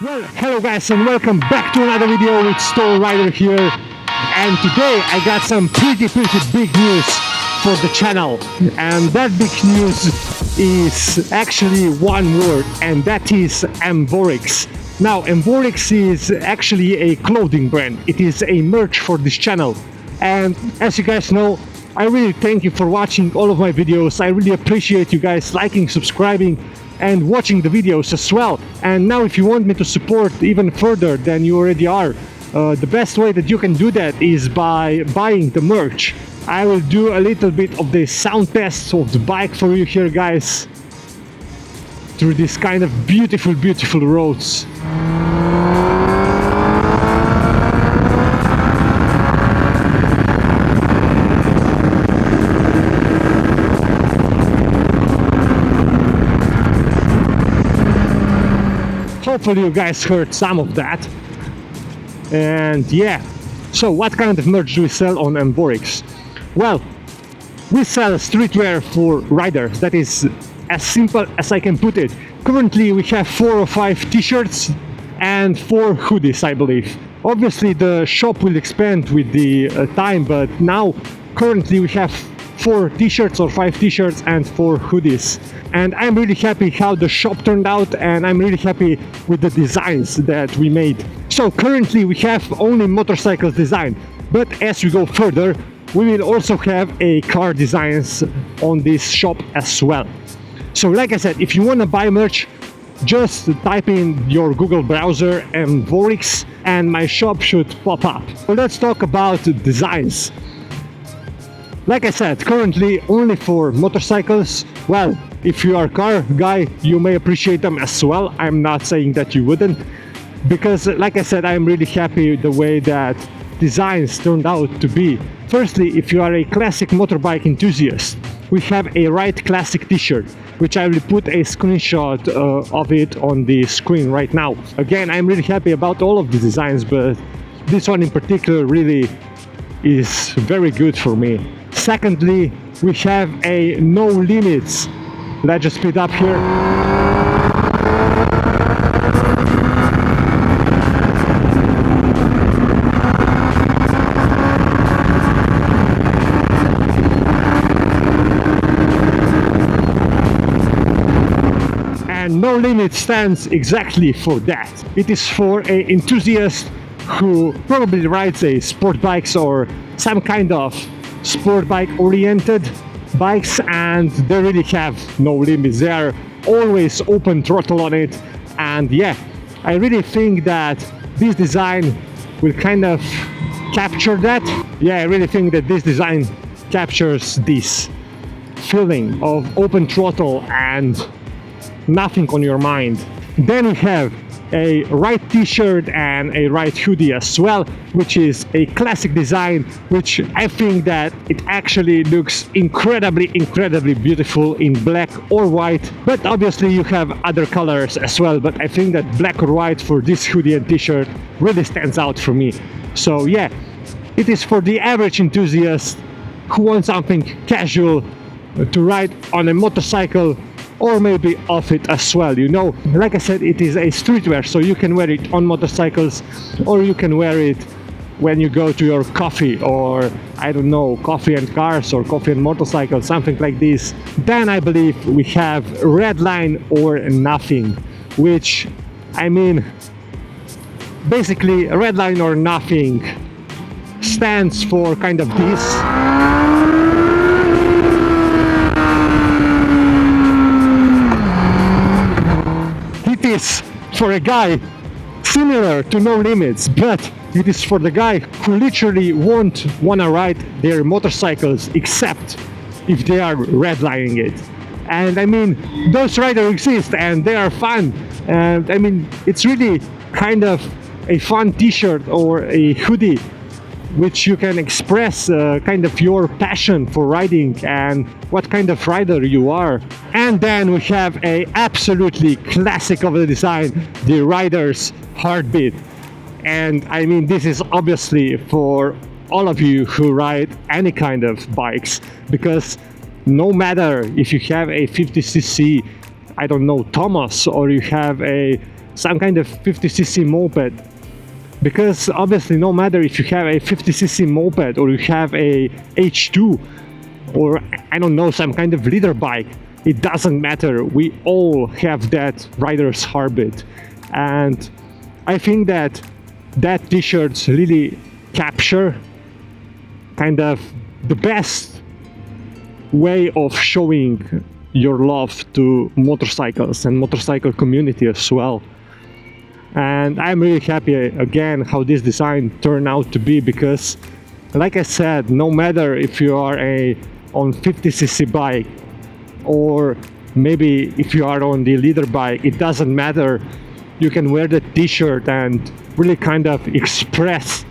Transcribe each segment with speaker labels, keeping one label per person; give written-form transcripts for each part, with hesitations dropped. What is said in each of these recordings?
Speaker 1: Well, hello guys and welcome back to another video with Store Rider here. And today I got some pretty big news for the channel. And that big news is actually one word, and that is EMVORIX. Now, EMVORIX is actually a clothing brand. It is a merch for this channel. And as you guys know, I really thank you for watching all of my videos. I really appreciate you guys liking, subscribing, and watching the videos as well. And now if you want me to support even further than you already are, the best way that you can do that is by buying the merch. I will do a little bit of the sound test of the bike for you here, guys, through this kind of beautiful roads. Hopefully you guys heard some of that. And yeah, so what kind of merch do we sell on EMVORIX? Well, we sell streetwear for riders. That is as simple as I can put it. Currently we have 4 or 5 t-shirts and 4 hoodies, I believe. Obviously the shop will expand with the time, but now currently we have 4 t-shirts or 5 t-shirts and 4 hoodies. And I'm really happy how the shop turned out, and I'm really happy with the designs that we made. So currently we have only motorcycles design, but as we go further we will also have a car designs on this shop as well. So like I said, if you want to buy merch, just type in your Google browser EMVORIX and my shop should pop up. So let's talk about designs. Like I said, currently only for motorcycles. Well, if you are a car guy, you may appreciate them as well. I'm not saying that you wouldn't, because like I said, I'm really happy the way that designs turned out to be. Firstly, if you are a classic motorbike enthusiast, we have a Ride Classic t-shirt, which I will put a screenshot of it on the screen right now. Again, I'm really happy about all of the designs, but this one in particular really is very good for me. Secondly, we have a no limits. Let's just speed up here. And no limit stands exactly for that. It is for an enthusiast who probably rides a sport bikes or some kind of sport bike oriented bikes, and they really have no limits. They are always open throttle on it. And yeah, I really think that this design will kind of capture that. Yeah, I really think that this design captures this feeling of open throttle and nothing on your mind. Then we have a Ride t-shirt and a Ride hoodie as well, which is a classic design, which I think that it actually looks incredibly beautiful in black or white, but obviously you have other colors as well. But I think that black or white for this hoodie and t-shirt really stands out for me. So yeah, it is for the average enthusiast who wants something casual to ride on a motorcycle, or maybe off it as well. You know, like I said, it is a streetwear, so you can wear it on motorcycles, or you can wear it when you go to your coffee, or I don't know, coffee and cars or coffee and motorcycles, something like this. Then I believe we have Redline or Nothing, which, I mean, basically Redline or Nothing stands for kind of this. Is for a guy similar to No Limits, but it is for the guy who literally won't wanna ride their motorcycles except if they are redlining it. And I mean, those riders exist and they are fun, and I mean, it's really kind of a fun t-shirt or a hoodie which you can express kind of your passion for riding and what kind of rider you are. And then we have a absolutely classic of the design, the Rider's Heartbeat. And I mean, this is obviously for all of you who ride any kind of bikes, because no matter if you have a 50cc, I don't know, Thomas, or you have a some kind of 50cc moped, because obviously no matter if you have a 50cc moped or you have a H2 or I don't know, some kind of leader bike, it doesn't matter. We all have that rider's heartbeat, and I think that t-shirts really capture kind of the best way of showing your love to motorcycles and motorcycle community as well. And I'm really happy again how this design turned out to be, because like I said, no matter if you are on 50cc bike or maybe if you are on the leader bike, it doesn't matter. You can wear the t-shirt and really kind of express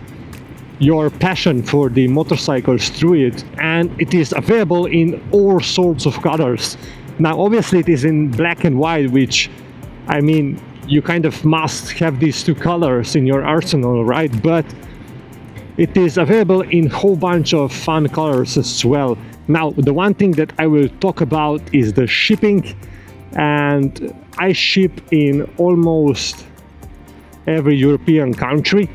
Speaker 1: your passion for the motorcycles through it, and it is available in all sorts of colors. Now obviously it is in black and white, which I mean, you kind of must have these two colors in your arsenal, right? But it is available in a whole bunch of fun colors as well. Now the one thing that I will talk about is the shipping, and I ship in almost every European country,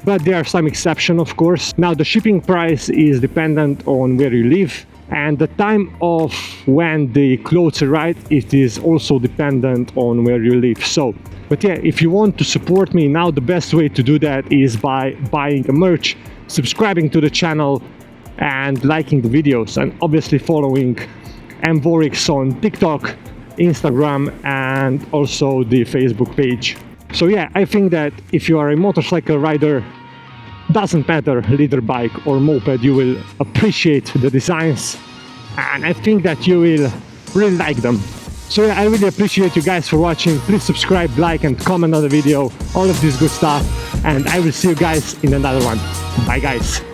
Speaker 1: but there are some exceptions, of course. Now the shipping price is dependent on where you live, and the time of when the clothes arrive, it is also dependent on where you live. So, but yeah, if you want to support me now, the best way to do that is by buying a merch, subscribing to the channel, and liking the videos, and obviously following EMVORIX on TikTok, Instagram, and also the Facebook page. So yeah, I think that if you are a motorcycle rider, doesn't matter leader bike or moped, you will appreciate the designs, and I think that you will really like them. So yeah, I really appreciate you guys for watching. Please subscribe, like, and comment on the video, all of this good stuff, and I will see you guys in another one. Bye guys.